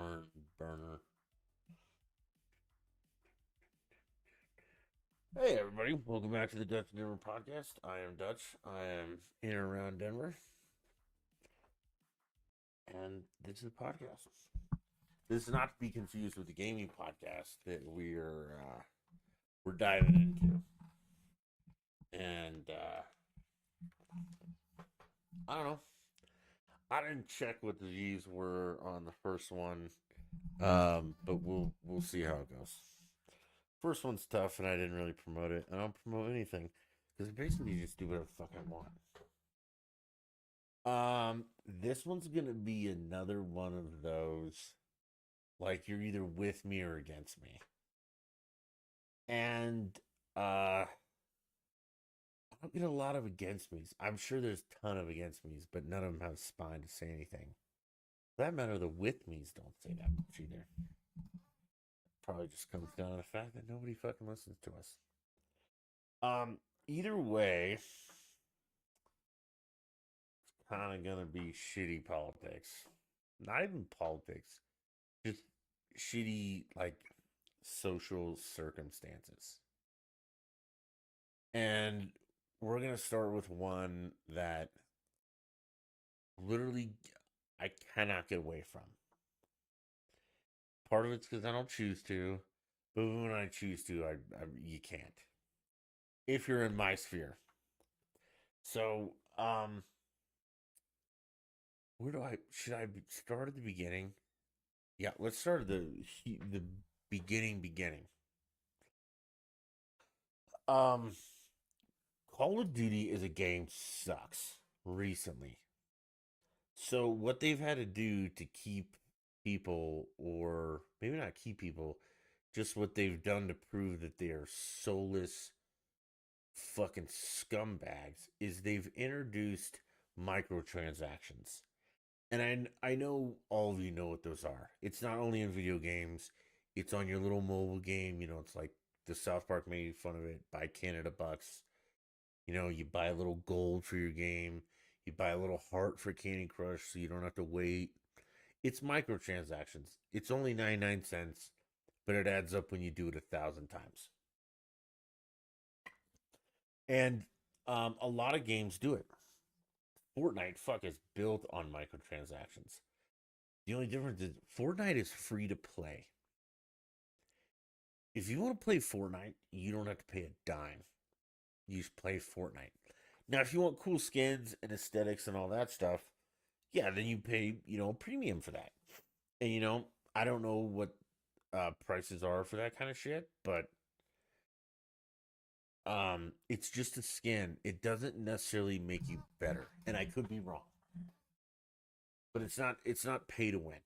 Barn burner. Hey everybody, welcome back to the Dutch Denver podcast. I am Dutch. I am in and around Denver, and this is a podcast. This is not to be confused with the gaming podcast that we're diving into. And I don't know. I didn't check what the views were on the first one, but we'll see how it goes. First one's tough, and I didn't really promote it. I don't promote anything because basically you just do whatever the fuck I want. This one's gonna be another one of those, like you're either with me or against me. And I don't get a lot of against me's. I'm sure there's a ton of against me's, but none of them have spine to say anything. For that matter, the with me's don't say that much either. Probably just comes down to the fact that nobody fucking listens to us. Either way, it's kind of gonna be shitty politics. Not even politics, just shitty like social circumstances. And we're going to start with one that literally I cannot get away from. Part of it's because I don't choose to, but when I choose to, you can't. If you're in my sphere. So, where do I should I start at the beginning? Yeah, let's start at the beginning. Um, Call of Duty as a game sucks recently. So what they've had to do to keep people, or maybe not keep people, just what they've done to prove that they are soulless fucking scumbags, is they've introduced microtransactions. And I know all of you know what those are. It's not only in video games, it's on your little mobile game. It's like the South Park made fun of it. Buy Canada Bucks. You buy a little gold for your game. You buy a little heart for Candy Crush so you don't have to wait. It's microtransactions. It's only 99 cents, but it adds up when you do it 1,000 times. And a lot of games do it. Fortnite fuck is built on microtransactions. The only difference is Fortnite is free to play. If you want to play Fortnite, you don't have to pay a dime. You just play Fortnite. Now, if you want cool skins and aesthetics and all that stuff, yeah, then you pay, a premium for that. And I don't know what prices are for that kind of shit, but it's just a skin. It doesn't necessarily make you better. And I could be wrong. But it's not pay to win.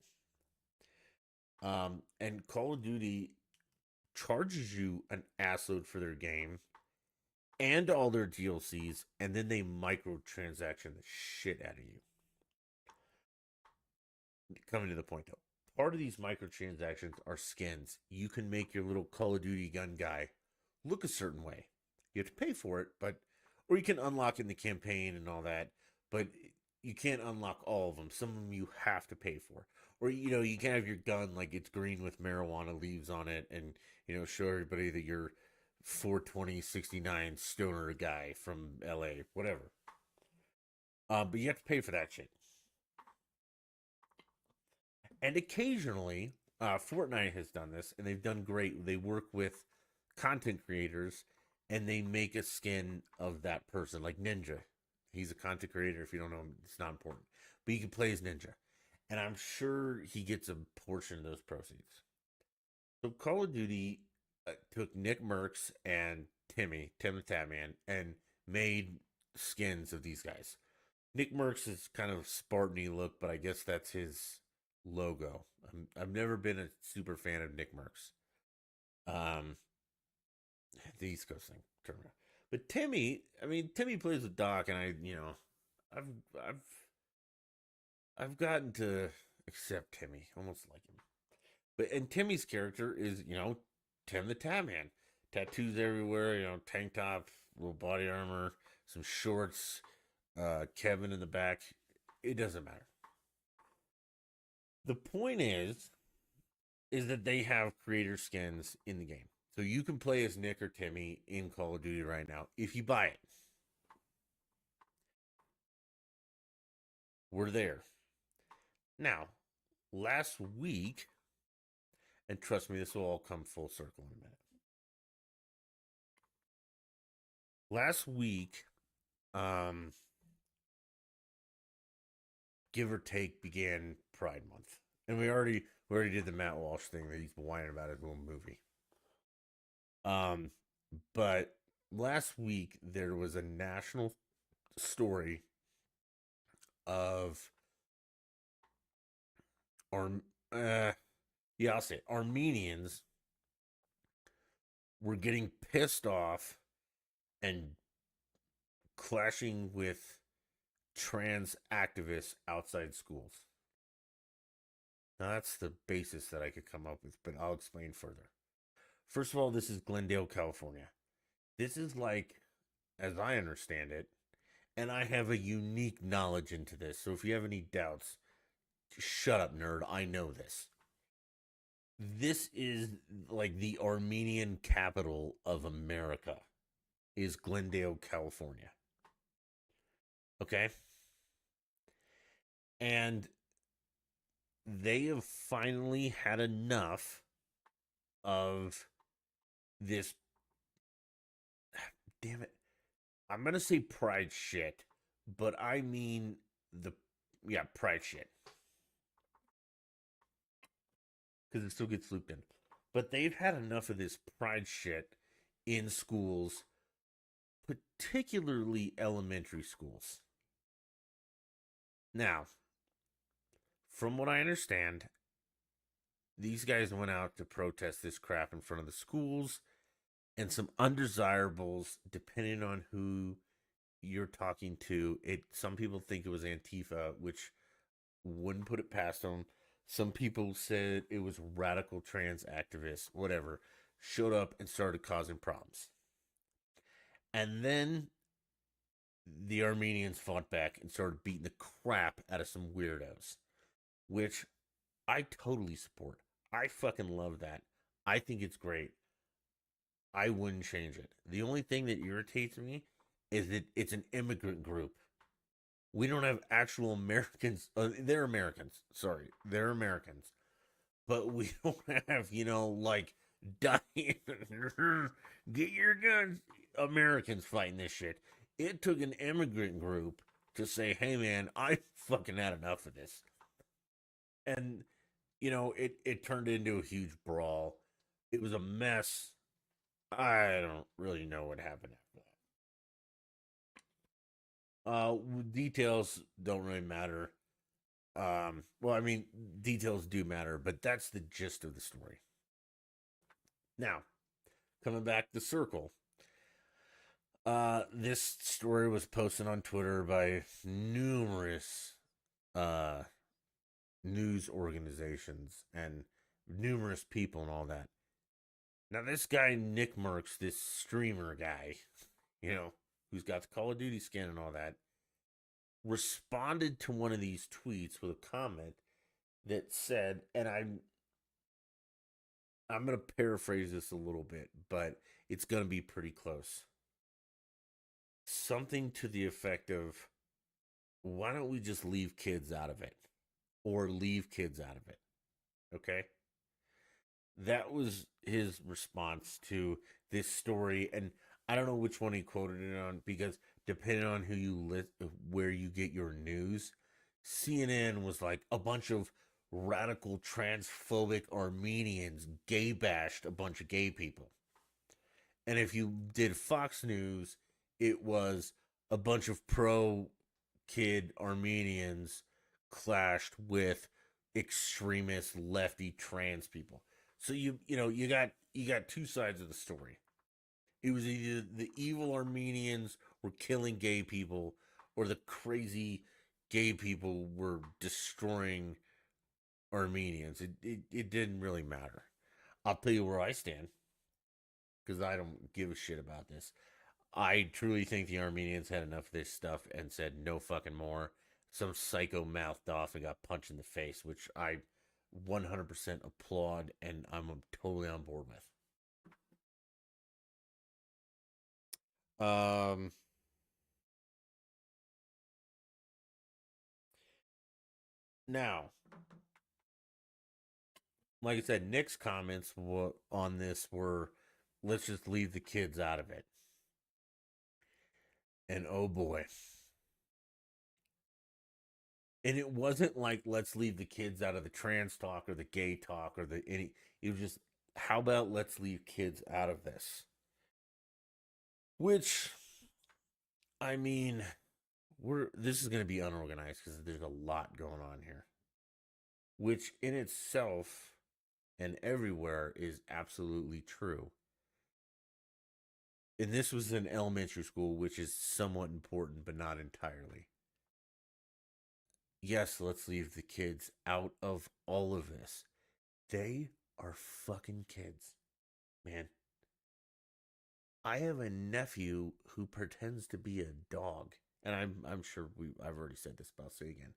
And Call of Duty charges you an assload for their game and all their DLCs, and then they microtransaction the shit out of you. Coming to the point though, part of these microtransactions are skins. You can make your little Call of Duty gun guy look a certain way. You have to pay for it, or you can unlock in the campaign and all that, but you can't unlock all of them. Some of them you have to pay for. Or you can have your gun like it's green with marijuana leaves on it, and show everybody that you're 42069 stoner guy from LA, whatever. But you have to pay for that shit. And occasionally, Fortnite has done this, and they've done great. They work with content creators, and they make a skin of that person, like Ninja. He's a content creator. If you don't know him, it's not important. But you can play as Ninja, and I'm sure he gets a portion of those proceeds. So Call of Duty took Nick Mercs and Tim the Tatman, and made skins of these guys. Nick Mercs is kind of Spartan-y look, but I guess that's his logo. I've never been a super fan of Nick Mercs. Um, the East Coast thing, turn around. But Timmy plays with Doc, and I've I've I've gotten to accept Timmy, almost like him. And Timmy's character is Tim the Tatman, tattoos everywhere, tank top, little body armor, some shorts, Kevin in the back. It doesn't matter. The point is, is that they have creator skins in the game. So you can play as Nick or Timmy in Call of Duty right now if you buy it. We're there. Now, last week, and trust me, this will all come full circle in a minute. Last week, um, give or take, began Pride Month, and we already did the Matt Walsh thing that he's been whining about his little movie. Um, but last week there was a national story of Arm, yeah, I'll say it. Armenians were getting pissed off and clashing with trans activists outside schools. Now, that's the basis that I could come up with, but I'll explain further. First of all, this is Glendale, California. This is like, as I understand it, and I have a unique knowledge into this, so if you have any doubts, shut up, nerd. I know this. This is like the Armenian capital of America, is Glendale, California. Okay? And they have finally had enough of this. Damn it. I'm going to say pride shit, but I mean pride shit. Because it still gets looped in. But they've had enough of this pride shit in schools, particularly elementary schools. Now, from what I understand, these guys went out to protest this crap in front of the schools, and some undesirables, depending on who you're talking to. Some people think it was Antifa, which wouldn't put it past them. Some people said it was radical trans activists, whatever, showed up and started causing problems. And then the Armenians fought back and started beating the crap out of some weirdos, which I totally support. I fucking love that. I think it's great. I wouldn't change it. The only thing that irritates me is that it's an immigrant group. We don't have actual Americans. They're Americans. Sorry. They're Americans. But we don't have, like, dying. Get your guns. Americans fighting this shit. It took an immigrant group to say, hey, man, I fucking had enough of this. And, it turned into a huge brawl. It was a mess. I don't really know what happened after that. Details don't really matter. Well, I mean, details do matter, but that's the gist of the story. Now, coming back to Circle. This story was posted on Twitter by numerous news organizations and numerous people and all that. Now, this guy, Nick Mercs, this streamer guy, who's got the Call of Duty skin and all that, responded to one of these tweets with a comment that said, and I'm going to paraphrase this a little bit, but it's going to be pretty close. Something to the effect of, why don't we just leave kids out of it? Or leave kids out of it. Okay? That was his response to this story, and I don't know which one he quoted it on, because depending on where you get your news, CNN was like a bunch of radical transphobic Armenians gay bashed a bunch of gay people. And if you did Fox News, it was a bunch of pro kid Armenians clashed with extremist lefty trans people. So you got two sides of the story. It was either the evil Armenians were killing gay people, or the crazy gay people were destroying Armenians. It didn't really matter. I'll tell you where I stand, because I don't give a shit about this. I truly think the Armenians had enough of this stuff and said no fucking more. Some psycho mouthed off and got punched in the face, which I 100% applaud and I'm totally on board with. Now, like I said, Nick's comments on this were, let's just leave the kids out of it. And oh boy. And it wasn't like, let's leave the kids out of the trans talk or the gay talk or it was just, how about let's leave kids out of this? Which, I mean, this is going to be unorganized because there's a lot going on here, which in itself and everywhere is absolutely true. And this was an elementary school, which is somewhat important, but not entirely. Yes, let's leave the kids out of all of this. They are fucking kids, man. I have a nephew who pretends to be a dog, and I'm sure I've already said this, but I'll say it again.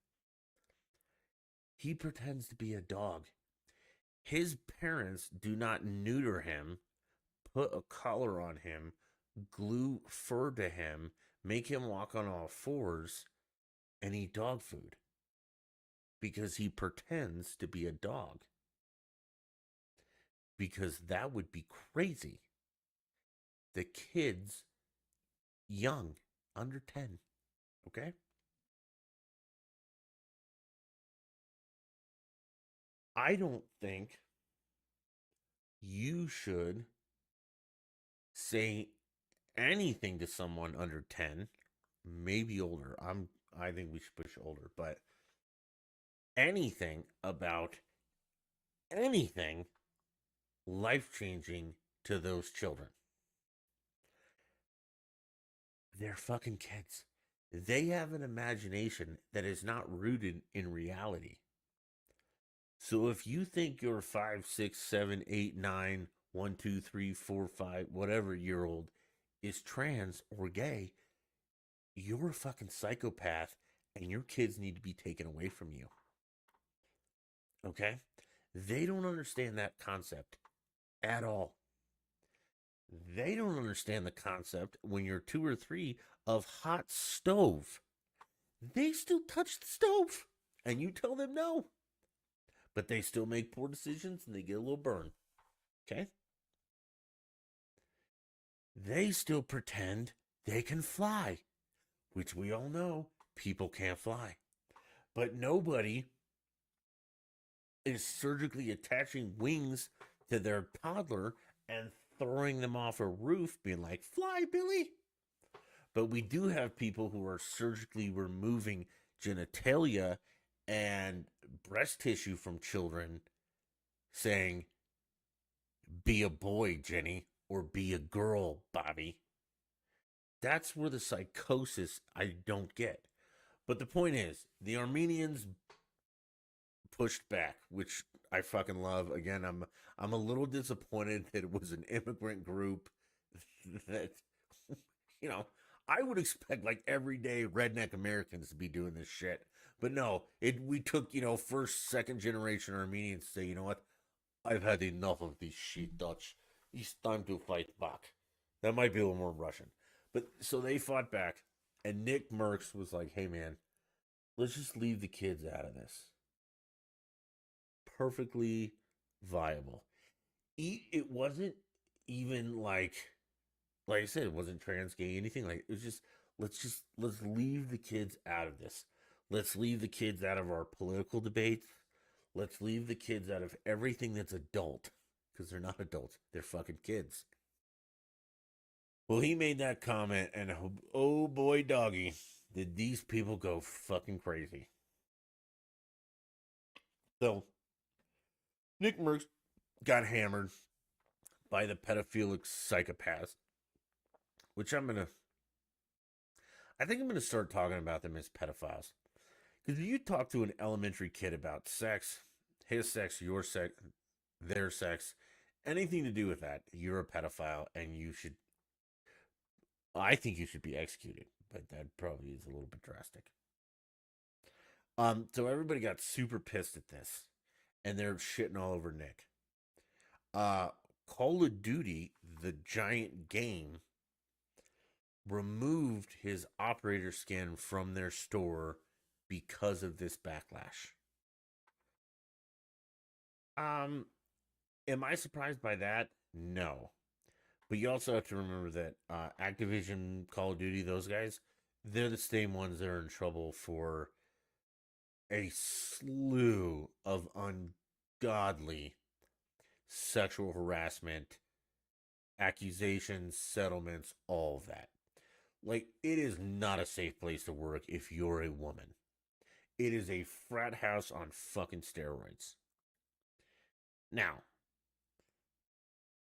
He pretends to be a dog. His parents do not neuter him, put a collar on him, glue fur to him, make him walk on all fours, and eat dog food because he pretends to be a dog. Because that would be crazy. The kids, young, under 10, okay? I don't think you should say anything to someone under 10, maybe older. I think we should push older, but anything about anything life-changing to those children. They're fucking kids. They have an imagination that is not rooted in reality. So if you think your 5, 6, 7, 8, 9, 1, 2, 3, 4, 5, whatever year old is trans or gay, you're a fucking psychopath and your kids need to be taken away from you. Okay? They don't understand that concept at all. They don't understand the concept when you're 2 or 3 of hot stove. They still touch the stove and you tell them no. But they still make poor decisions and they get a little burn. Okay? They still pretend they can fly, which we all know people can't fly. But nobody is surgically attaching wings to their toddler and throwing them off a roof, being like, fly, Billy. But we do have people who are surgically removing genitalia and breast tissue from children, saying, be a boy, Jenny, or be a girl, Bobby. That's where the psychosis I don't get. But the point is, the Armenians pushed back, which I fucking love. Again, I'm a little disappointed that it was an immigrant group that, you know, I would expect like everyday redneck Americans to be doing this shit. But no, we took, first, second generation Armenians to say, you know what? I've had enough of this shit, Dutch. It's time to fight back. That might be a little more Russian. But so they fought back, and Nick Merckx was like, hey man, let's just leave the kids out of this. Perfectly viable. It wasn't even like I said, it wasn't trans gay, anything like it was just let's leave the kids out of this. Let's leave the kids out of our political debates. Let's leave the kids out of everything that's adult. Because they're not adults. They're fucking kids. Well, he made that comment, and oh boy, doggy, did these people go fucking crazy. So, Nick Merckx got hammered by the pedophilic psychopaths, which I think I'm gonna start talking about them as pedophiles. Because if you talk to an elementary kid about sex, his sex, your sex, their sex, anything to do with that, you're a pedophile and I think you should be executed, but that probably is a little bit drastic. So everybody got super pissed at this. and they're shitting all over Nick. Uh, Call of Duty, the giant game, removed his operator skin from their store because of this backlash. Um, am I surprised by that? No. But you also have to remember that Activision, Call of Duty, those guys, they're the same ones that are in trouble for a slew of ungodly sexual harassment, accusations, settlements, all of that. Like, it is not a safe place to work if you're a woman. It is a frat house on fucking steroids. Now,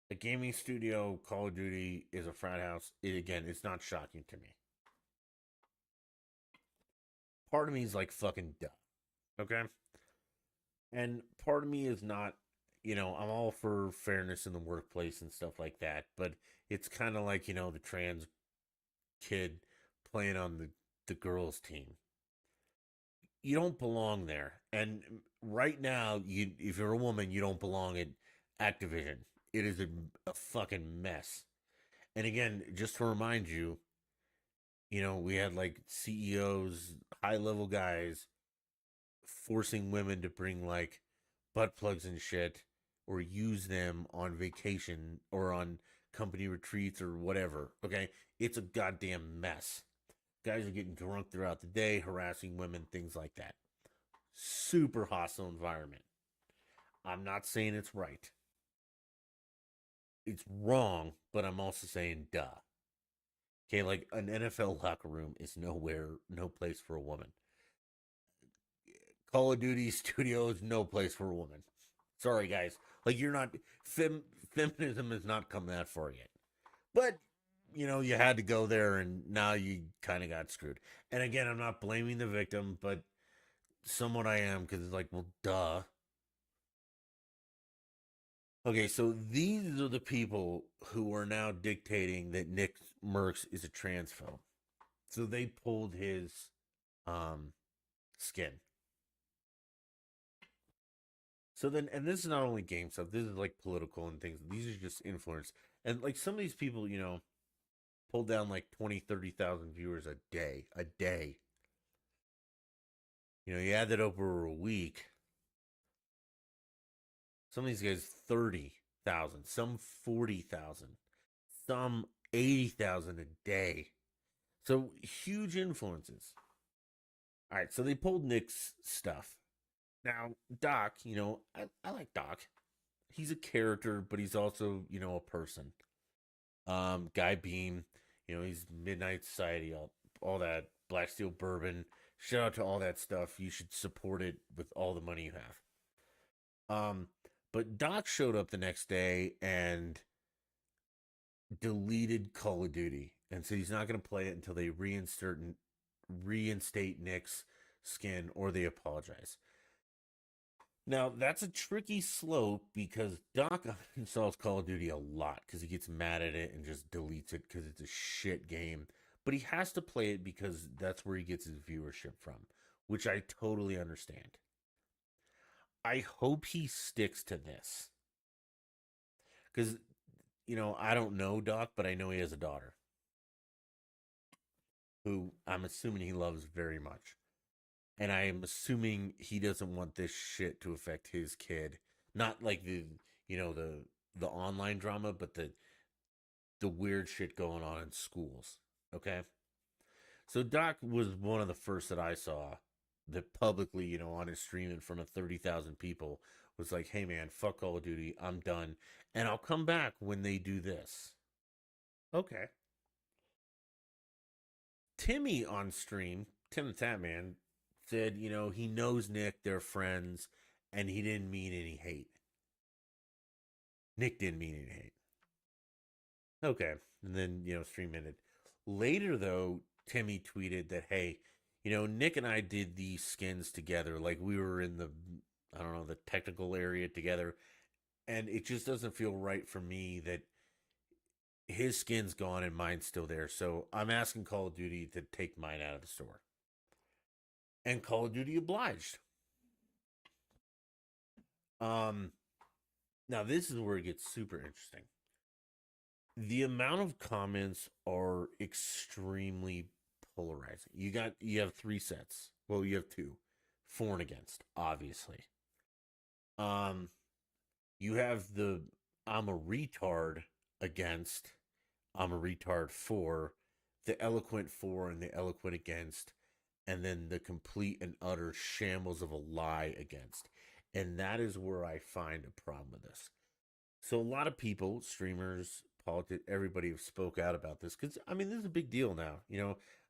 a gaming studio, Call of Duty is a frat house. Again, it's not shocking to me. Part of me is like fucking duh. Okay? And part of me is not, I'm all for fairness in the workplace and stuff like that, but it's kind of like, the trans kid playing on the girls' team. You don't belong there. And right now, if you're a woman, you don't belong at Activision. It is a fucking mess. And again, just to remind you, we had like CEOs, high level guys forcing women to bring like butt plugs and shit or use them on vacation or on company retreats or whatever. Okay. It's a goddamn mess. Guys are getting drunk throughout the day, harassing women, things like that. Super hostile environment. I'm not saying it's right. It's wrong, but I'm also saying duh. Okay, like an NFL locker room is no place for a woman. Call of Duty Studios, no place for a woman. Sorry, guys. Like, you're not, feminism has not come that far yet. But, you had to go there and now you kind of got screwed. And again, I'm not blaming the victim, but somewhat I am because it's like, well, duh. Okay, so these are the people who are now dictating that Nick Merckx is a transphobe. So they pulled his um, skin. So then, and this is not only game stuff. This is like political and things. These are just influence. And like some of these people, pull down like 20, 30,000 viewers a day. A day. You add that over a week. Some of these guys 30,000, some 40,000, some 80,000 a day. So huge influences. All right, so they pulled Nick's stuff. Now, Doc, I like Doc. He's a character, but he's also, a person. Guy Beam, he's Midnight Society, all that Black Steel Bourbon. Shout out to all that stuff. You should support it with all the money you have. But Doc showed up the next day and deleted Call of Duty and said he's not going to play it until they reinstate Nick's skin or they apologize. Now, that's a tricky slope because Doc installs Call of Duty a lot because he gets mad at it and just deletes it because it's a shit game. But he has to play it because that's where he gets his viewership from, which I totally understand. I hope he sticks to this because, I don't know Doc, but I know he has a daughter who I'm assuming he loves very much. And I am assuming he doesn't want this shit to affect his kid. Not like the online drama, but the weird shit going on in schools. Okay? So Doc was one of the first that I saw that publicly, on his stream in front of 30,000 people was like, "Hey man, fuck Call of Duty. I'm done and I'll come back when they do this." Okay. Timmy on stream, Tim the Tap Man, said, he knows Nick, they're friends, and he didn't mean any hate. Nick didn't mean any hate. Okay. And then, stream ended. Later, though, Timmy tweeted that, hey, Nick and I did these skins together. Like we were in I don't know, the technical area together. And it just doesn't feel right for me that his skin's gone and mine's still there. So I'm asking Call of Duty to take mine out of the store. And Call of Duty obliged. Um, Now this is where it gets super interesting. The amount of comments are extremely polarizing. You have three sets. Well, you have two, for and against, obviously. Um, you have the I'm a retard against, I'm a retard for, the eloquent for and the eloquent against, and then the complete and utter shambles of a lie against. And that is where I find a problem with this. So a lot of people, streamers, politics, everybody have spoke out about this because I mean this is a big deal now.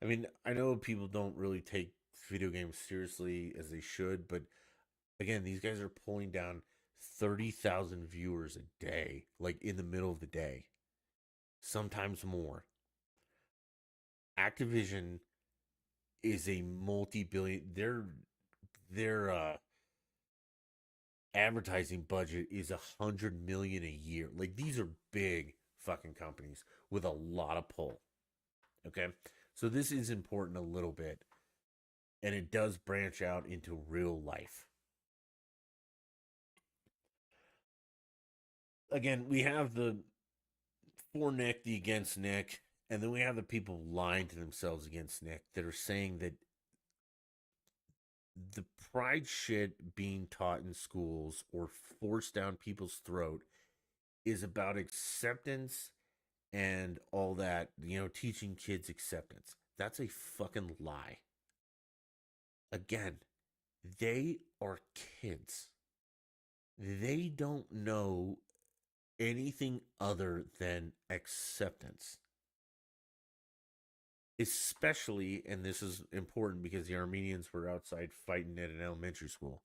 I mean I know people don't really take video games seriously as they should, but again, these guys are pulling down 30,000 viewers a day, like in the middle of the day, sometimes more. Activision is a multi-billion. Their advertising budget is 100 million a year. Like these are big fucking companies with a lot of pull. Okay, so this is important a little bit, and it does branch out into real life. Again, we have the for Nick, the against Nick, and then we have the people lying to themselves against Nick that are saying that the pride shit being taught in schools or forced down people's throat is about acceptance and all that, teaching kids acceptance. That's a fucking lie. Again, they are kids. They don't know anything other than acceptance. Especially, and this is important because the Armenians were outside fighting at an elementary school.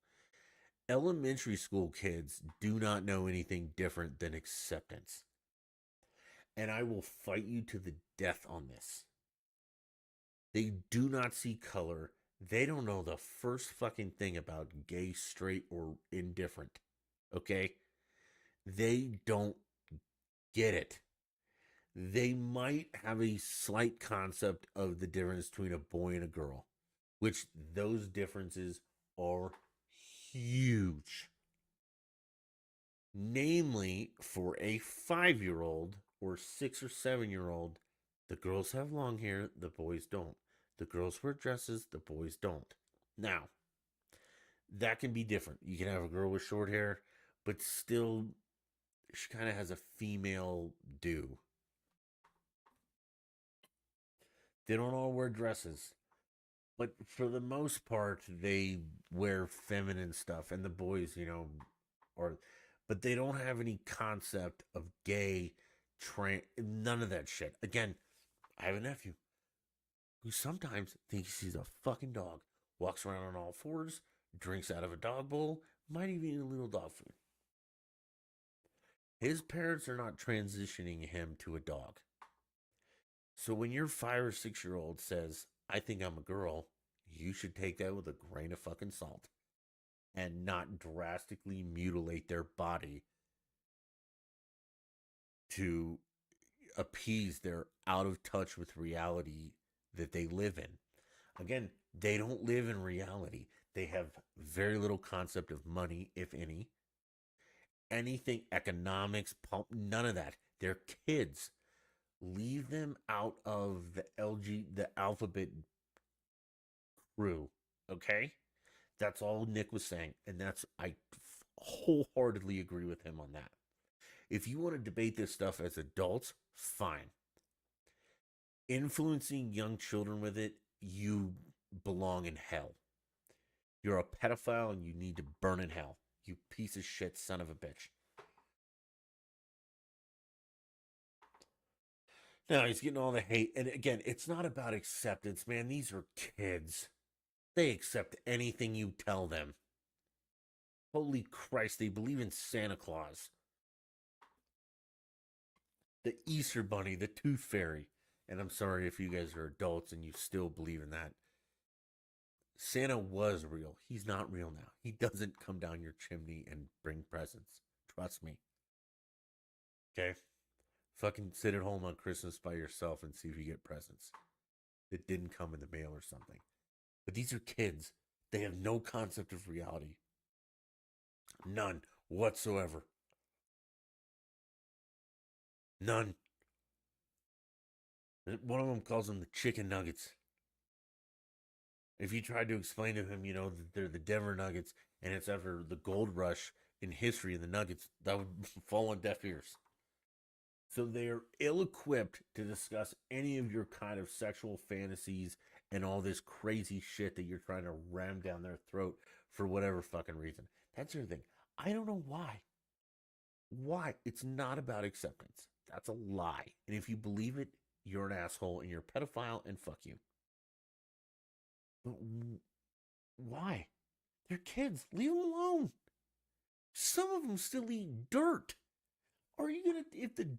Elementary school kids do not know anything different than acceptance. And I will fight you to the death on this. They do not see color. They don't know the first fucking thing about gay, straight, or indifferent. Okay? They don't get it. They might have a slight concept of the difference between a boy and a girl, which those differences are huge. Namely, for a 5-year-old or 6 or 7-year-old, the girls have long hair, the boys don't. The girls wear dresses, the boys don't. Now, that can be different. You can have a girl with short hair, but still, she kind of has a female do. They don't all wear dresses, but for the most part, they wear feminine stuff, and the boys, are, but they don't have any concept of gay, none of that shit. Again, I have a nephew who sometimes thinks he's a fucking dog, walks around on all fours, drinks out of a dog bowl, might even eat a little dog food. His parents are not transitioning him to a dog. So when your 5 or 6-year-old says, I think I'm a girl, you should take that with a grain of fucking salt and not drastically mutilate their body to appease their out of touch with reality that they live in. Again, they don't live in reality. They have very little concept of money, if any. Anything, economics, none of that. They're kids. Leave them out of the alphabet crew. Okay? That's all Nick was saying. And I wholeheartedly agree with him on that. If you want to debate this stuff as adults, fine. Influencing young children with it, you belong in hell. You're a pedophile and you need to burn in hell. You piece of shit son of a bitch. Now he's getting all the hate. And again, it's not about acceptance, man. These are kids. They accept anything you tell them. Holy Christ, they believe in Santa Claus, the Easter Bunny, the Tooth Fairy. And I'm sorry if you guys are adults and you still believe in that. Santa was real. He's not real now. He doesn't come down your chimney and bring presents. Trust me. Okay? Fucking sit at home on Christmas by yourself and see if you get presents that didn't come in the mail or something. But these are kids. They have no concept of reality. None. whatsoever. None. One of them calls them the chicken nuggets. If you tried to explain to him, that they're the Denver Nuggets and it's after the gold rush in history in the Nuggets, that would fall on deaf ears. So they are ill equipped to discuss any of your kind of sexual fantasies and all this crazy shit that you're trying to ram down their throat for whatever fucking reason. That's your thing. I don't know why. Why? It's not about acceptance. That's a lie. And if you believe it, you're an asshole and you're a pedophile and fuck you. But why? They're kids. Leave them alone. Some of them still eat dirt. Are you gonna, if the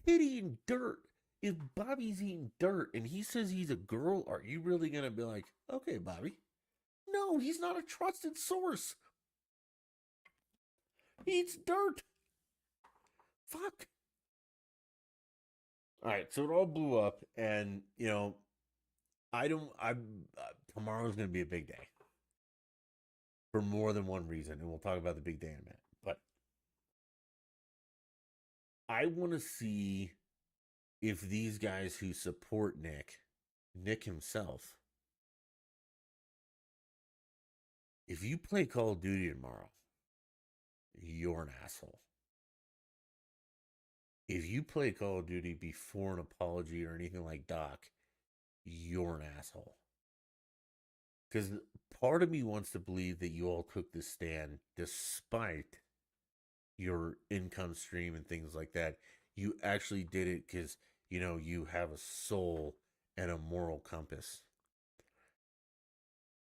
kid eating dirt, if Bobby's eating dirt and he says he's a girl, are you really gonna be like, okay, Bobby? No, he's not a trusted source. He eats dirt. Fuck. All right, so it all blew up, and I don't. Tomorrow's gonna be a big day for more than one reason, and we'll talk about the big day in a minute. But I want to see if these guys who support Nick himself, if you play Call of Duty tomorrow, you're an asshole. If you play Call of Duty before an apology or anything like Doc, you're an asshole. Because part of me wants to believe that you all took this stand despite your income stream and things like that. You actually did it because, you have a soul and a moral compass.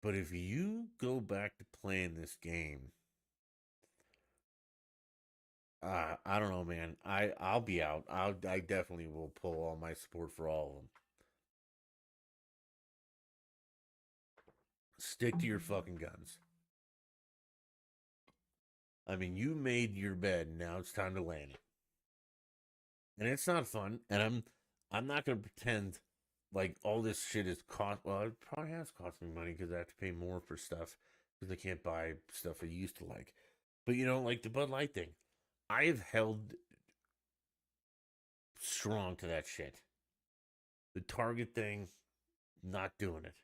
But if you go back to playing this game, I don't know, man. I'll be out. I definitely will pull all my support for all of them. Stick to your fucking guns. I mean, you made your bed. Now it's time to land it. And it's not fun. And I'm not gonna pretend like all this shit is cost. Well, it probably has cost me money because I have to pay more for stuff because I can't buy stuff I used to like. But like the Bud Light thing, I have held strong to that shit. The Target thing, not doing it.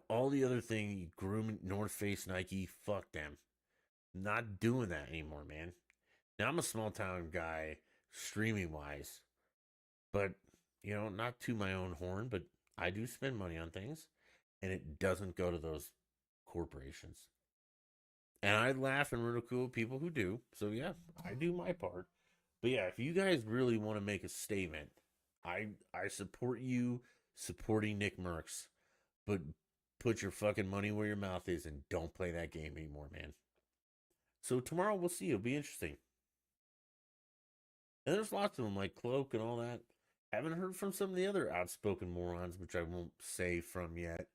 All the other thing, grooming, North Face, Nike, fuck them. Not doing that anymore, man. Now I'm a small town guy, streaming wise, but not to my own horn, but I do spend money on things, and it doesn't go to those corporations. And I laugh and ridicule people who do. So yeah, I do my part. But yeah, if you guys really want to make a statement, I support you supporting Nick Merckx, but put your fucking money where your mouth is and don't play that game anymore, man. So tomorrow we'll see. It'll be interesting. And there's lots of them like Cloak and all that. Haven't heard from some of the other outspoken morons, which I won't say from yet.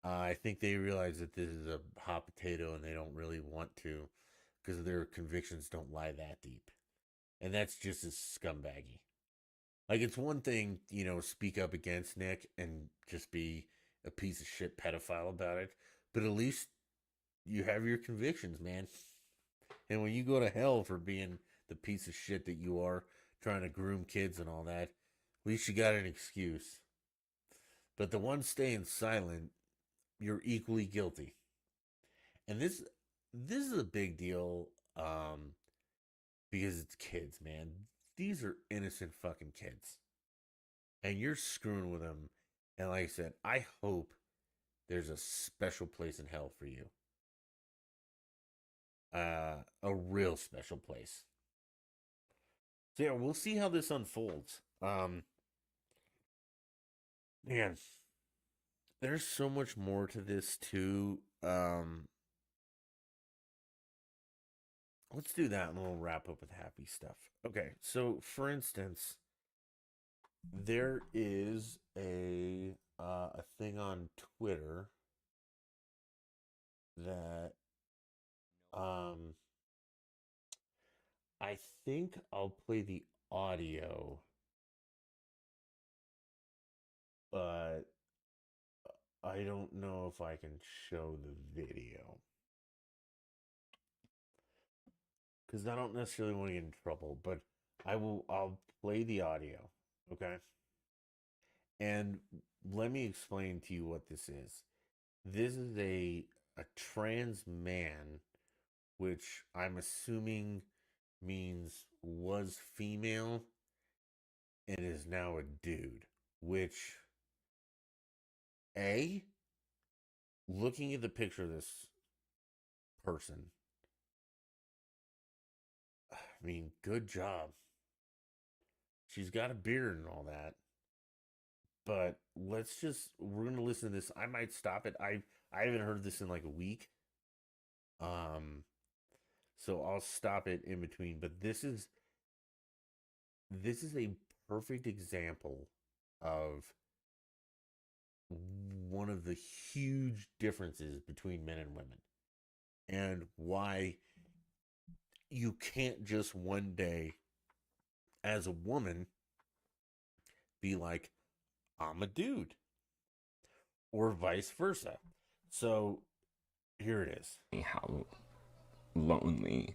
I think they realize that this is a hot potato and they don't really want to because their convictions don't lie that deep. And that's just as scumbaggy. Like, it's one thing, speak up against Nick and just be a piece of shit pedophile about it, but at least you have your convictions, man. And when you go to hell for being the piece of shit that you are, trying to groom kids and all that, at least you got an excuse. But the one staying silent, you're equally guilty. And this is a big deal because it's kids, man. These are innocent fucking kids. And you're screwing with them. And like I said, I hope there's a special place in hell for you. A real special place. So yeah, we'll see how this unfolds. Man, there's so much more to this too. Let's do that and we'll wrap up with happy stuff. Okay, so for instance, there is a thing on Twitter that um I think I'll play the audio, but I don't know if I can show the video. because I don't necessarily want to get in trouble, but I'll play the audio, okay? And let me explain to you what this is. This is a trans man, which I'm assuming means was female and is now a dude, which A, looking at the picture of this person, I mean, good job. She's got a beard and all that. But we're gonna listen to this. I might stop it. I haven't heard this in like a week. Um so I'll stop it in between. But this is a perfect example of one of the huge differences between men and women and why you can't just one day as a woman be like, I'm a dude, or vice versa. So here it is. How lonely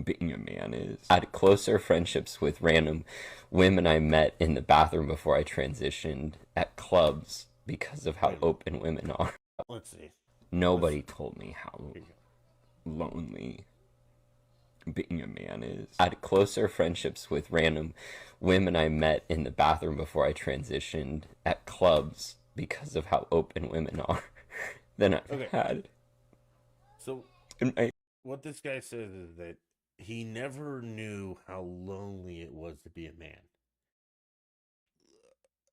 being a man is. I had closer friendships with random women I met in the bathroom before I transitioned at clubs because of how open women are. Let's see. Nobody told me how lonely being a man is. I had closer friendships with random women I met in the bathroom before I transitioned at clubs because of how open women are than I've had. So what this guy says is that he never knew how lonely it was to be a man,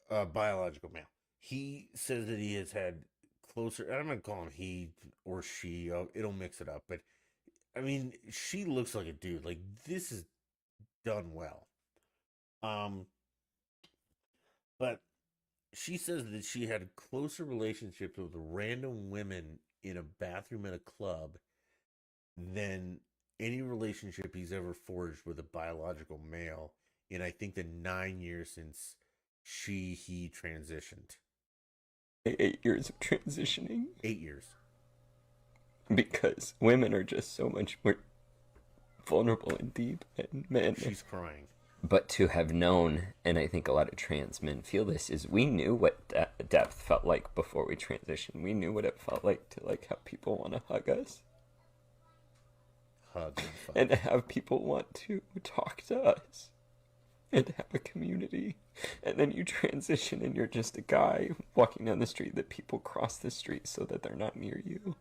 a biological male. He says that he has had closer. I'm gonna call him he or she. It'll mix it up, but I mean, she looks like a dude. Like this is done well. Um, but she says that she had closer relationships with random women in a bathroom at a club than any relationship he's ever forged with a biological male in I think the 9 years since he transitioned. 8 years of transitioning. 8 years. Because women are just so much more vulnerable and deep than men. She's crying. But to have known, and I think a lot of trans men feel this, is we knew what depth felt like before we transitioned. We knew what it felt like to like have people want to hug us. And to have people want to talk to us. And to have a community. And then you transition and you're just a guy walking down the street that people cross the street so that they're not near you.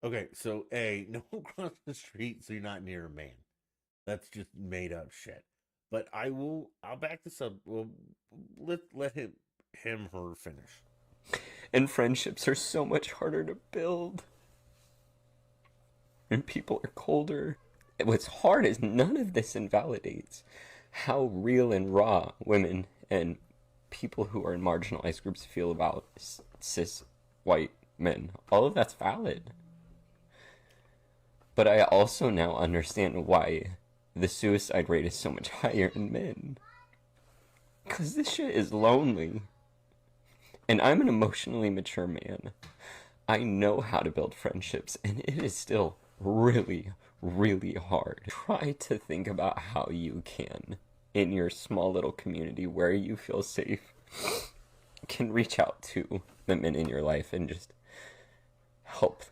Okay, so A, no one cross the street so you're not near a man. That's just made up shit. But I'll back this up. Well, let her finish. And friendships are so much harder to build. And people are colder. What's hard is none of this invalidates how real and raw women and people who are in marginalized groups feel about cis white men. All of that's valid. But I also now understand why the suicide rate is so much higher in men. Because this shit is lonely. And I'm an emotionally mature man. I know how to build friendships, and it is still really, really hard. Try to think about how you can, in your small little community where you feel safe, can reach out to the men in your life and just help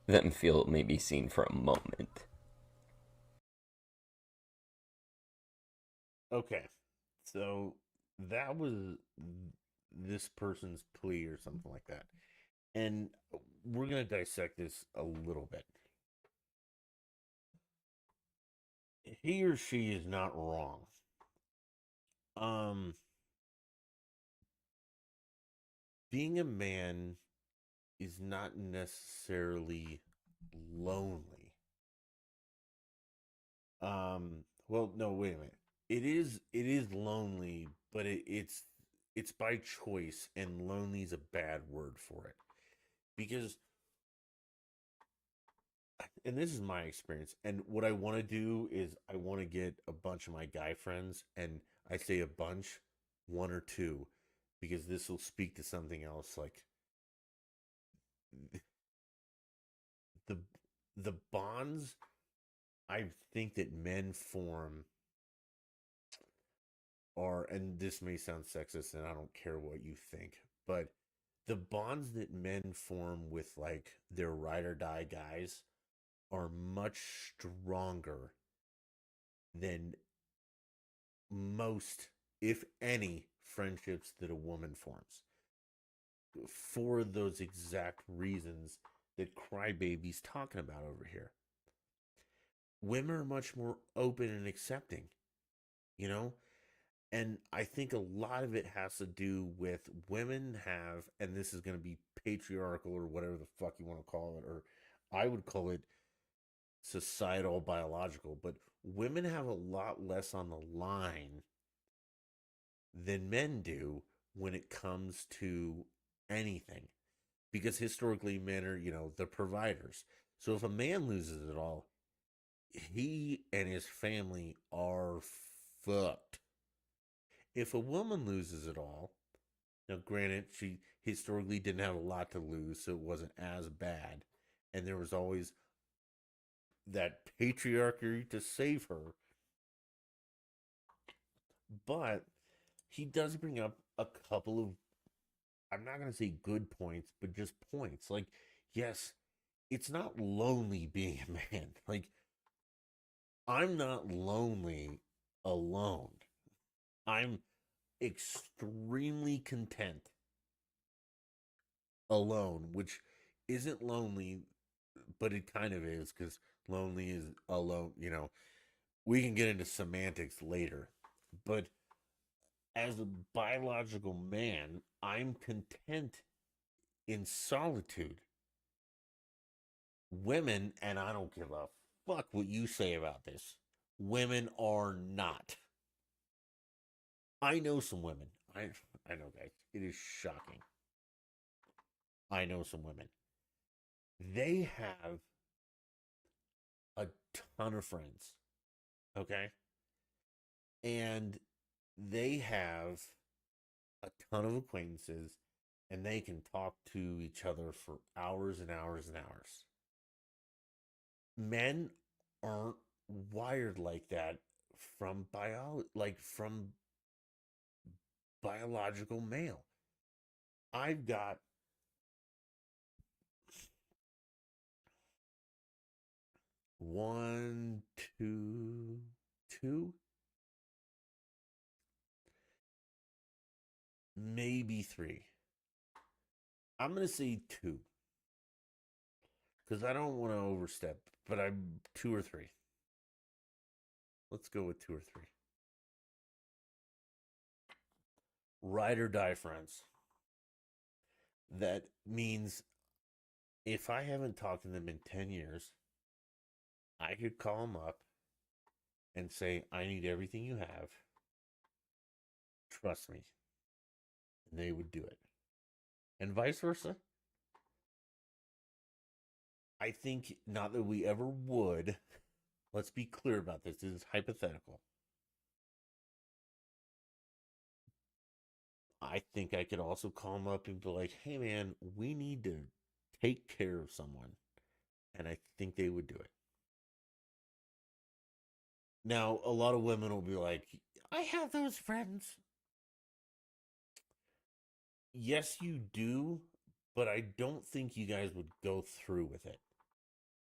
them feel maybe seen for a moment. Okay, so that was this person's plea or something like that. And we're going to dissect this a little bit. He or she is not wrong. Being a man is not necessarily lonely. Well, no, wait a minute. It is lonely, but it's by choice, and lonely is a bad word for it. Because, and this is my experience, and what I want to do is I want to get a bunch of my guy friends, and I say a bunch, one or two, because this will speak to something else. Like the the bonds I think that men form are, and this may sound sexist, and I don't care what you think, but the bonds that men form with like their ride or die guys are much stronger than most, if any, friendships that a woman forms. For those exact reasons that Crybaby's talking about over here. Women are much more open and accepting, you know? And I think a lot of it has to do with women have, and this is going to be patriarchal or whatever the fuck you want to call it, or I would call it societal biological, but women have a lot less on the line than men do when it comes to anything. Because historically, men are, the providers. So if a man loses it all, he and his family are fucked. If a woman loses it all, now granted, she historically didn't have a lot to lose, so it wasn't as bad. And there was always that patriarchy to save her. But he does bring up a couple of, I'm not going to say good points, but just points. Like, yes, it's not lonely being a man. Like, I'm not lonely alone. I'm extremely content alone, which isn't lonely, but it kind of is because lonely is alone. We can get into semantics later, but as a biological man, I'm content in solitude. Women, and I don't give a fuck what you say about this, women are not. I know some women. I know, guys. It is shocking. I know some women. They have a ton of friends, okay? And they have a ton of acquaintances, and they can talk to each other for hours and hours and hours. Men aren't wired like that from biological male. I've got one, two, maybe three. I'm gonna say two because I don't want to overstep, but I'm two or three. Let's go with two or three. Ride or die friends. That means if I haven't talked to them in 10 years, I could call them up and say, I need everything you have. Trust me. And they would do it. And vice versa. I think not that we ever would. Let's be clear about this. This is hypothetical. I think I could also call them up and be like, hey, man, we need to take care of someone. And I think they would do it. Now, a lot of women will be like, I have those friends. Yes, you do, but I don't think you guys would go through with it.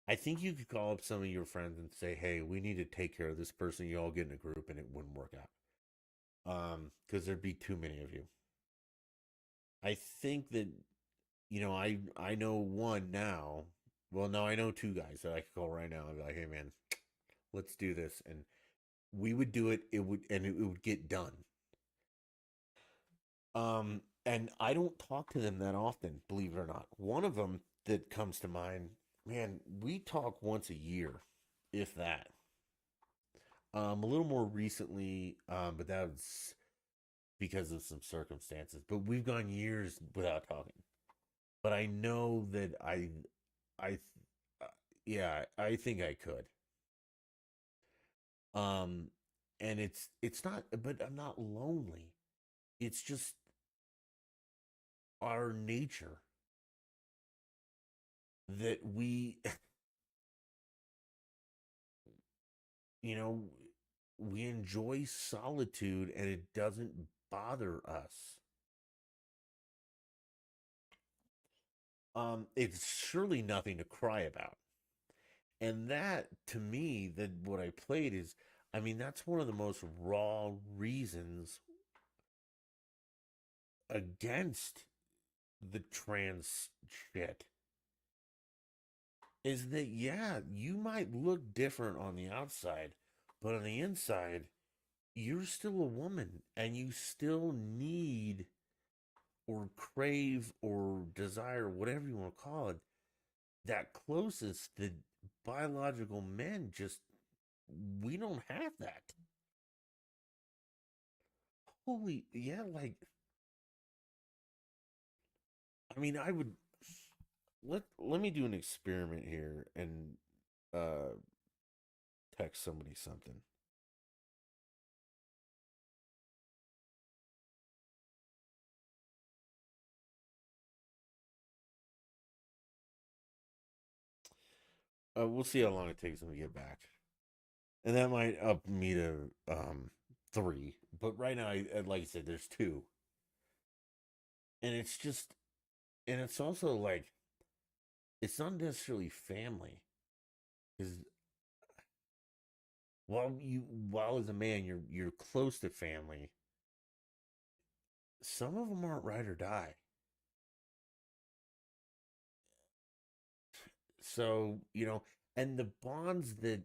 I think you could call up some of your friends and say, "Hey, we need to take care of this person." You all get in a group, and it wouldn't work out. Because there'd be too many of you. I think that I know one now. Well, no, I know two guys that I could call right now and be like, "Hey, man, let's do this," and we would do it. It would get done. And I don't talk to them that often, believe it or not. One of them that comes to mind, man, we talk once a year, if that. A little more recently, but that was because of some circumstances. But we've gone years without talking. But I know that I, uh, yeah, I think I could. Um, and it's not, but I'm not lonely. It's just our nature that we you know, we enjoy solitude and it doesn't bother us. It's surely nothing to cry about. And that, to me, that what I played is, I mean, that's one of the most raw reasons against the trans shit is that, yeah, you might look different on the outside, but on the inside, you're still a woman and you still need or crave or desire, whatever you want to call it, that closest that biological men just, we don't have that. Holy, yeah, like, I mean, I would let me do an experiment here and uh text somebody something. We'll see how long it takes them to get back, and that might up me to three. But right now, like I said, there's two, and it's just, and it's also like it's not necessarily family because while as a man you're close to family, some of them aren't ride or die. So and the bonds that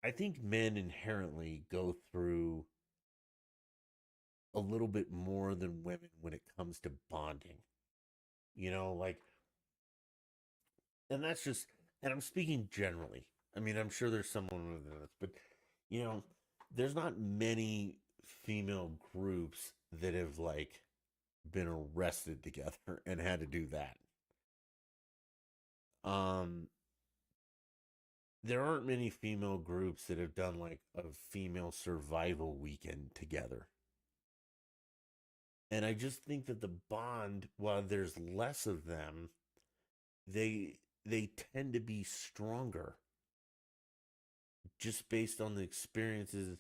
I think men inherently go through a little bit more than women when it comes to bonding. Like, and that's just, and I'm speaking generally. I mean, I'm sure there's someone within this, but you know, there's not many female groups that have like been arrested together and had to do that. Um, there aren't many female groups that have done like a female survival weekend together. And I just think that the bond, while there's less of them, they they tend to be stronger just based on the experiences.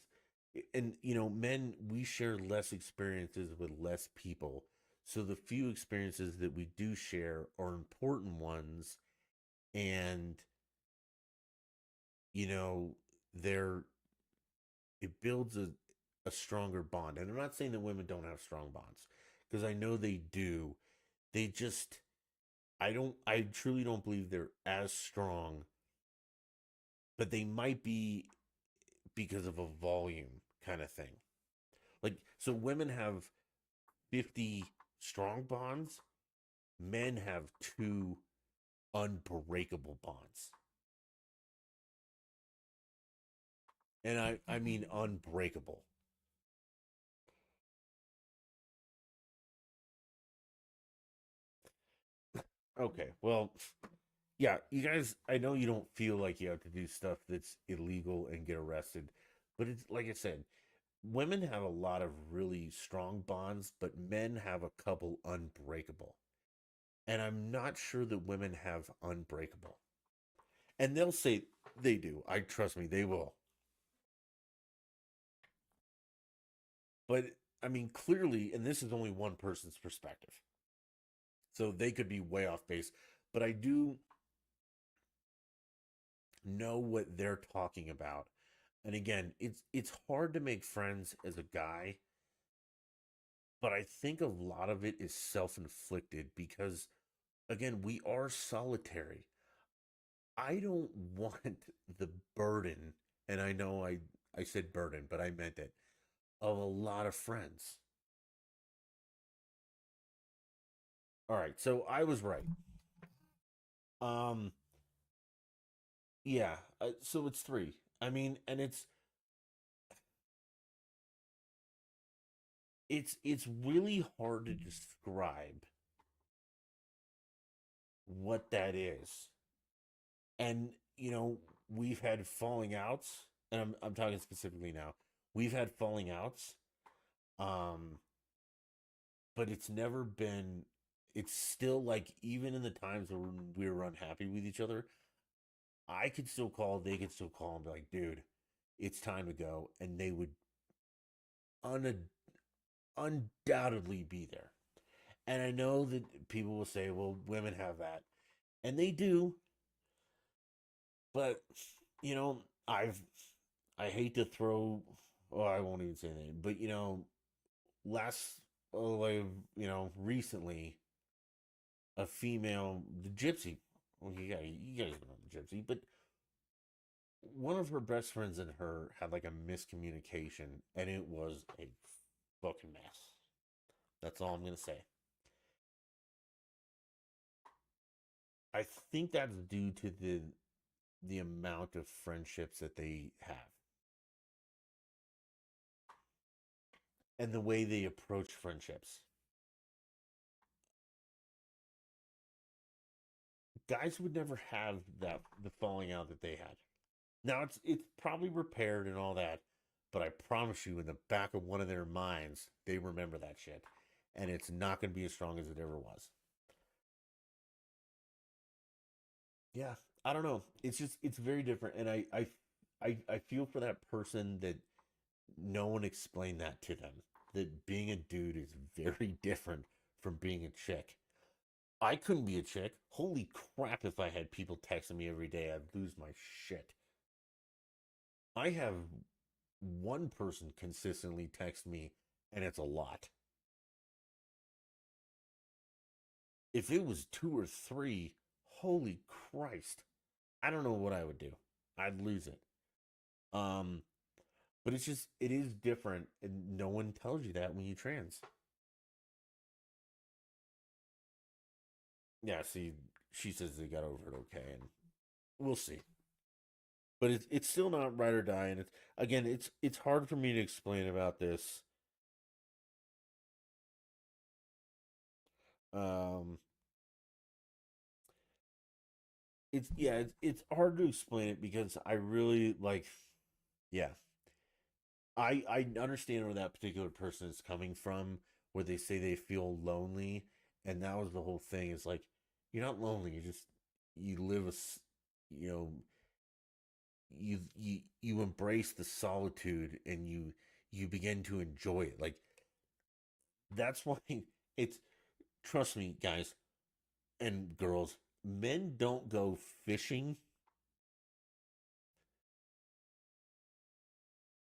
And men, we share less experiences with less people, so the few experiences that we do share are important ones. And you know they're it builds a stronger bond. And I'm not saying that women don't have strong bonds, because I know they do. They just, I truly don't believe they're as strong, but they might be because of a volume kind of thing. Like, so women have 50 strong bonds, men have two unbreakable bonds. And I mean unbreakable. Okay, well, yeah, you guys, I know you don't feel like you have to do stuff that's illegal and get arrested, but it's like I said, women have a lot of really strong bonds, but men have a couple unbreakable. And I'm not sure that women have unbreakable. And they'll say they do. I trust me, they will. But I mean, clearly, and this is only one person's perspective. So they could be way off base, but I do know what they're talking about. And again, it's hard to make friends as a guy, but I think a lot of it is self-inflicted because again, we are solitary. I don't want the burden, and I know I said burden, but I meant it, of a lot of friends. All right, so I was right. Um yeah, so it's 3. I mean, and it's really hard to describe what that is. And we've had falling outs, and I'm talking specifically now. We've had falling outs. Um but it's never been, it's still like, even in the times when we were unhappy with each other, I could still call, they could still call and be like, dude, it's time to go. And they would un- undoubtedly be there. And I know that people will say, well, women have that. And they do. But, you know, I hate to throw, oh, I won't even say anything, but, last, oh, like, recently, a female, the gypsy, well, you guys know the gypsy, but one of her best friends and her had like a miscommunication, and it was a fucking mess. That's all I'm gonna say. I think that's due to the amount of friendships that they have and the way they approach friendships. Guys would never have that the falling out that they had. Now it's probably repaired and all that, but I promise you, in the back of one of their minds, they remember that shit, and it's not going to be as strong as it ever was. Yeah, I don't know. It's just it's very different, and I feel for that person that no one explained that to them. That being a dude is very different from being a chick. I couldn't be a chick. Holy crap! If I had people texting me every day, I'd lose my shit. I have one person consistently text me, and it's a lot. If it was two or three, holy Christ, I don't know what I would do. I'd lose it. Um, but it's just it is different, and no one tells you that when you trans. Yeah, see, she says they got over it okay, and we'll see. But it's still not ride or die, and it's hard for me to explain about this. Um, it's hard to explain it because I really like, yeah, I understand where that particular person is coming from, where they say they feel lonely, and that was the whole thing. Is like you're not lonely. You just you live you know, you embrace the solitude, and you begin to enjoy it. Like that's why it's trust me, guys and girls. Men don't go fishing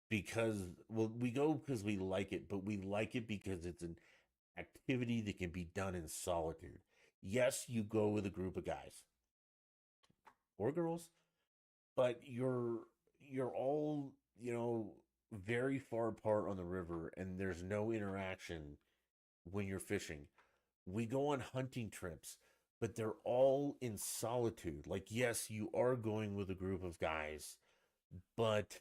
because well we go because we like it, but we like it because it's an activity that can be done in solitude. Yes, you go with a group of guys or girls, but you're all, very far apart on the river, and there's no interaction when you're fishing. We go on hunting trips, but they're all in solitude. Like yes, you are going with a group of guys, but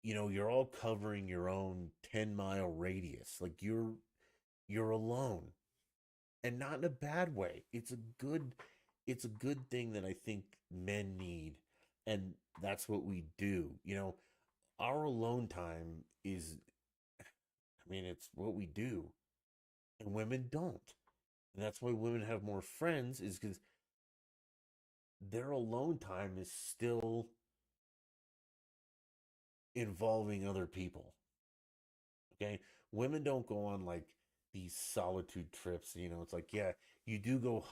you're all covering your own 10-mile radius. Like you're alone, and not in a bad way. It's a good thing that I think men need, and that's what we do. Our alone time is, I mean, it's what we do, and women don't. And that's why women have more friends, is because their alone time is still involving other people. Okay, women don't go on like these solitude trips. It's like, yeah, you do go,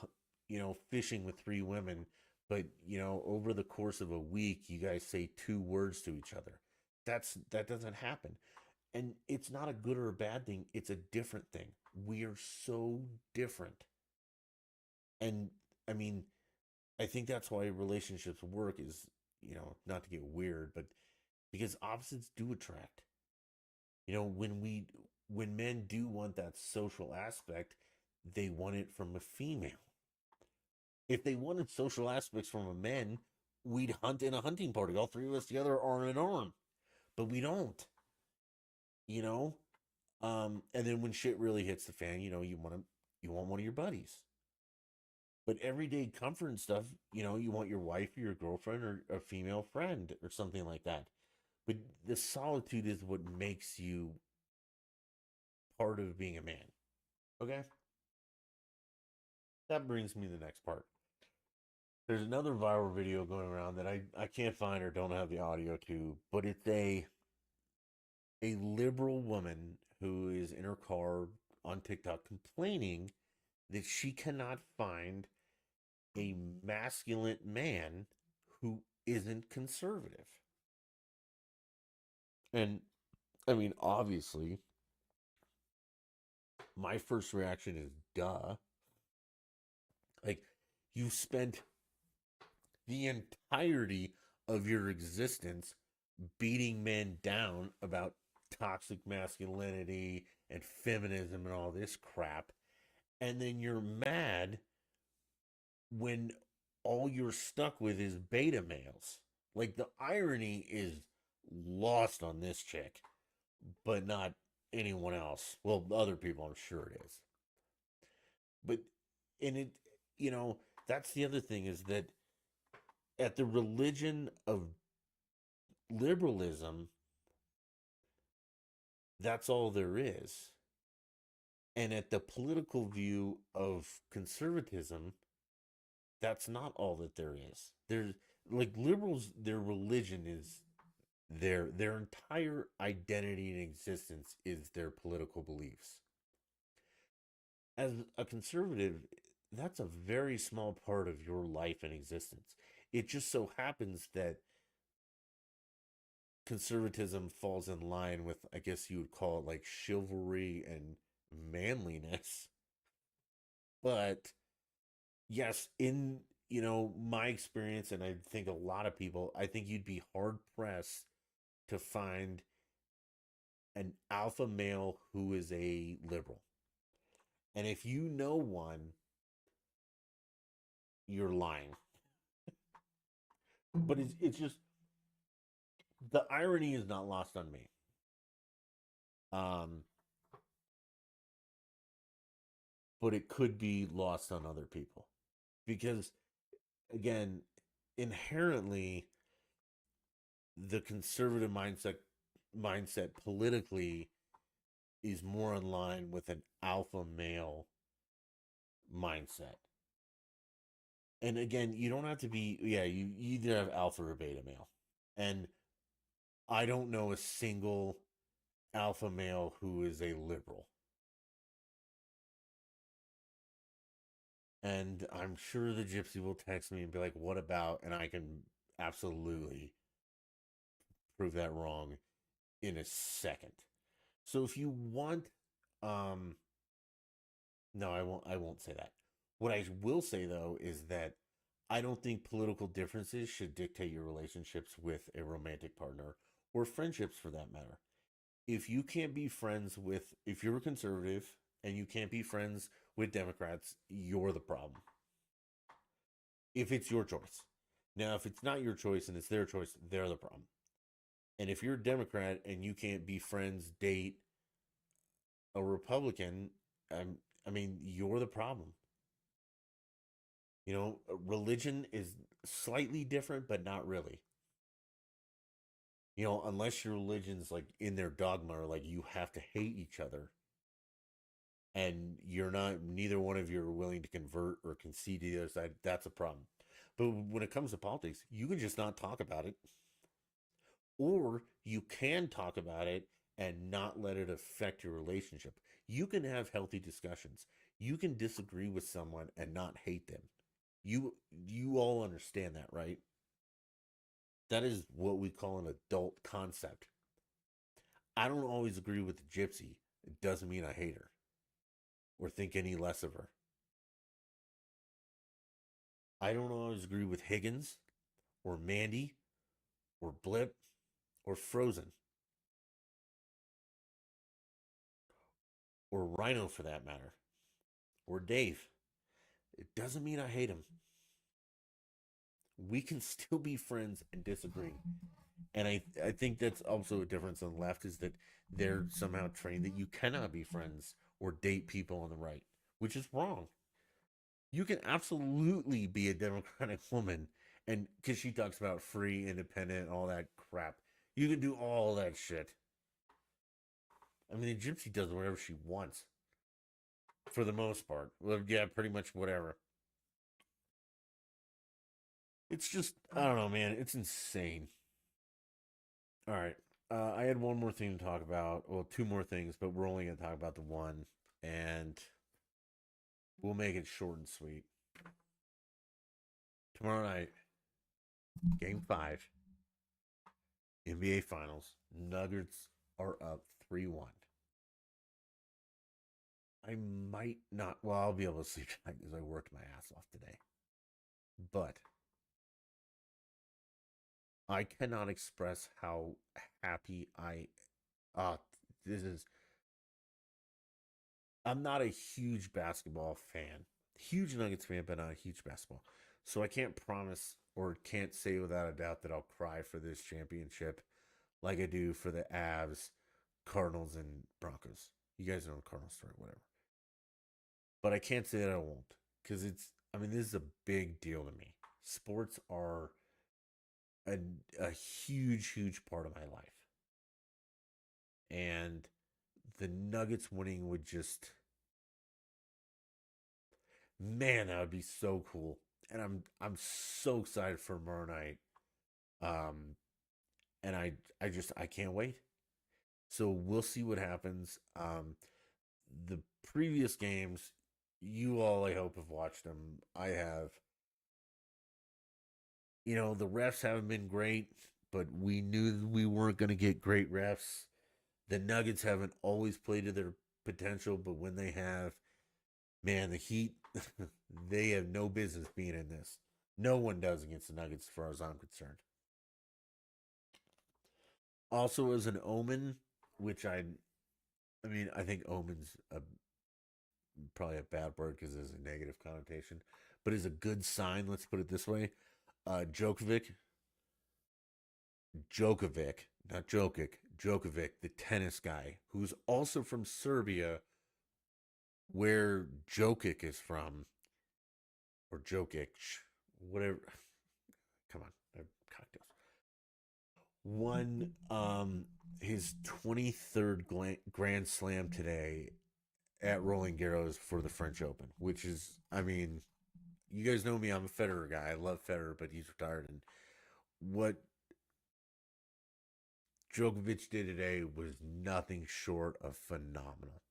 fishing with three women, but over the course of a week, you guys say two words to each other. That doesn't happen, and it's not a good or a bad thing. It's a different thing. We are so different, and I mean, I think that's why relationships work. Is not to get weird, but because opposites do attract. When men do want that social aspect, they want it from a female. If they wanted social aspects from a man, we'd hunt in a hunting party, all three of us together, arm in arm. But we don't, you know. And then when shit really hits the fan, you want one of your buddies. But everyday comfort and stuff, you want your wife or your girlfriend or a female friend or something like that. But the solitude is what makes you part of being a man. Okay? That brings me to the next part. There's another viral video going around that I can't find or don't have the audio to, but it's a liberal woman who is in her car on TikTok complaining that she cannot find a masculine man who isn't conservative. And I mean, obviously, my first reaction is duh. Like, you spent the entirety of your existence beating men down about toxic masculinity and feminism and all this crap. And then you're mad when all you're stuck with is beta males. Like, the irony is lost on this chick, but not anyone else. Well, other people, I'm sure it is. But, and it, you know, that's the other thing is that at the religion of liberalism, that's all there is. And at the political view of conservatism, that's not all that there is. There's like liberals, their religion is their entire identity and existence is their political beliefs. As a conservative, that's a very small part of your life and existence. It just so happens that conservatism falls in line with, I guess you would call it like chivalry and manliness. But yes, in my experience, and I think a lot of people, I think you'd be hard pressed to find an alpha male who is a liberal. And if you know one, you're lying. But it's just the irony is not lost on me. Um, but it could be lost on other people because, again, inherently, the conservative mindset politically is more in line with an alpha male mindset. And again, you don't have to be, yeah, you either have alpha or beta male. And I don't know a single alpha male who is a liberal. And I'm sure the gypsy will text me and be like, what about? And I can absolutely prove that wrong in a second. So if you want, um, no, I won't say that. What I will say though is that I don't think political differences should dictate your relationships with a romantic partner or friendships for that matter. If you can't be friends with, if you're a conservative and you can't be friends with Democrats, you're the problem. If it's your choice. Now, if it's not your choice and it's their choice, they're the problem. And if you're a Democrat and you can't be friends, date a Republican, I mean, you're the problem. Religion is slightly different, but not really. Unless your religion's like in their dogma or like you have to hate each other and neither one of you are willing to convert or concede to the other side, that's a problem. But when it comes to politics, you can just not talk about it. Or you can talk about it and not let it affect your relationship. You can have healthy discussions. You can disagree with someone and not hate them. You all understand that, right? That is what we call an adult concept. I don't always agree with the gypsy. It doesn't mean I hate her or think any less of her. I don't always agree with Higgins or Mandy or Blip or Frozen or Rhino for that matter or Dave. It doesn't mean I hate him. We can still be friends and disagree. And I think that's also a difference on the left is that they're somehow trained that you cannot be friends or date people on the right, which is wrong. You can absolutely be a Democratic woman, and because she talks about free, independent, all that crap, you can do all that shit. I mean, the gypsy does whatever she wants, for the most part. Well, yeah, pretty much whatever. It's just, I don't know, man. It's insane. All right. I had one more thing to talk about. Well, two more things, but we're only going to talk about the one. And we'll make it short and sweet. Tomorrow night, game 5, NBA Finals. Nuggets are up 3-1. I might not, well, I'll be able to sleep tonight because I worked my ass off today. But I cannot express how happy this is. I'm not a huge basketball fan, huge Nuggets fan, but not a huge basketball. So I can't promise or can't say without a doubt that I'll cry for this championship like I do for the Avs, Cardinals, and Broncos. You guys know the Cardinals story, whatever. But I can't say that I won't because I mean, this is a big deal to me. Sports are a, a huge, huge part of my life. And the Nuggets winning would just, man, that would be so cool. And I'm so excited for tomorrow night. Um, and I can't wait. So we'll see what happens. The previous games, you all I hope have watched them. I have. You know, the refs haven't been great, but we knew we weren't going to get great refs. The Nuggets haven't always played to their potential, but when they have, man, the Heat, they have no business being in this. No one does against the Nuggets, as far as I'm concerned. Also, as an omen, which I mean, I think omen's probably a bad word because there's a negative connotation, but is a good sign. Let's put it this way: Djokovic, not Jokic, Djokovic, the tennis guy, who's also from Serbia, where Jokic is from, or Jokic, whatever. Come on, cocktails. Won his 23rd Grand Slam today at Roland Garros for the French Open, which is, I mean, you guys know me. I'm a Federer guy. I love Federer, but he's retired. And what Djokovic did today was nothing short of phenomenal.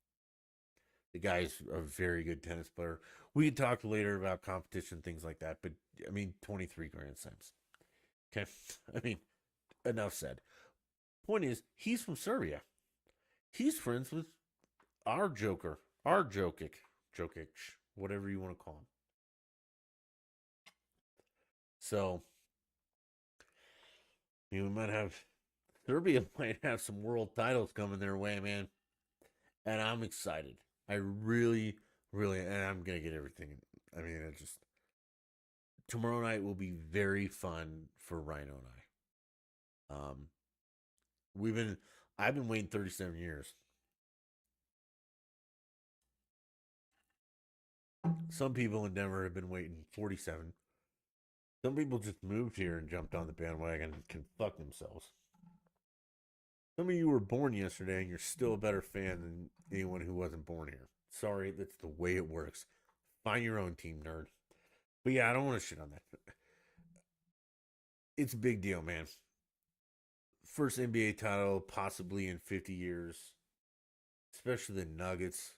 The guy's a very good tennis player. We can talk later about competition, things like that. But I mean, 23 Grand Slams. Okay. I mean, enough said. Point is, he's from Serbia. He's friends with our Joker, our Jokic, whatever you want to call him. So, I mean, we might have, Serbia might have some world titles coming their way, man. And I'm excited. I really, really, and I'm going to get everything. I mean, it just, tomorrow night will be very fun for Rhino and I. We've been, I've been waiting 37 years. Some people in Denver have been waiting 47. Some people just moved here and jumped on the bandwagon and can fuck themselves. Some of you were born yesterday and you're still a better fan than anyone who wasn't born here. Sorry, that's the way it works. Find your own team, nerd. But yeah, I don't want to shit on that. It's a big deal, man. First NBA title possibly in 50 years, especially the Nuggets.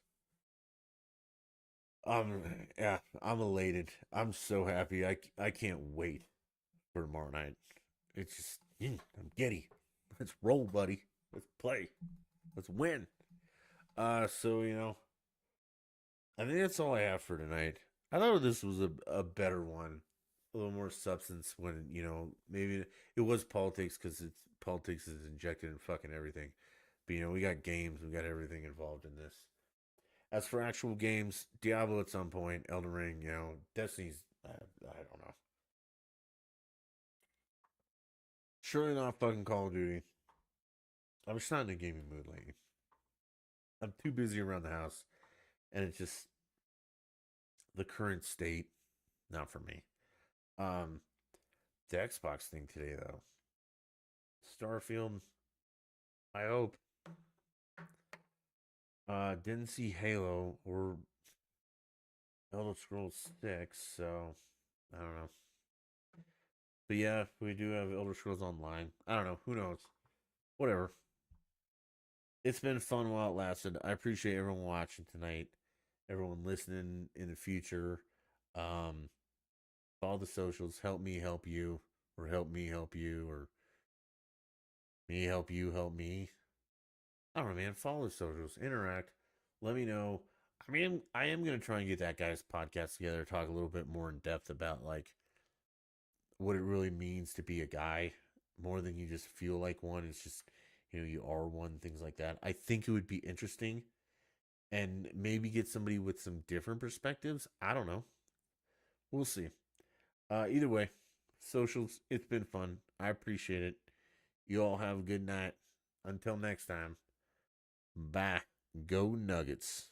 Yeah, I'm elated. I'm so happy. I can't wait for tomorrow night. It's just, I'm giddy. Let's roll, buddy. Let's play. Let's win. So I think that's all I have for tonight. I thought this was a better one, a little more substance. When maybe it was politics because it's politics is injected in fucking everything. But we got games, we got everything involved in this. As for actual games, Diablo at some point, Elden Ring, Destiny's, I don't know. Surely not fucking Call of Duty. I'm just not in a gaming mood lately. I'm too busy around the house, and it's just the current state, not for me. Um, the Xbox thing today though, Starfield. I hope. Didn't see Halo or Elder Scrolls 6, so I don't know. But yeah, we do have Elder Scrolls Online. I don't know. Who knows? Whatever. It's been fun while it lasted. I appreciate everyone watching tonight, everyone listening in the future. Um, Follow the socials. Help me help you, or help me help you, or me help you help me. I don't know, man. Follow the socials. Interact. Let me know. I mean, I am gonna try and get that guy's podcast together. Talk a little bit more in depth about like what it really means to be a guy, more than you just feel like one. It's just you are one. Things like that. I think it would be interesting, and maybe get somebody with some different perspectives. I don't know. We'll see. Either way, socials, it's been fun. I appreciate it. You all have a good night. Until next time, bye. Go Nuggets.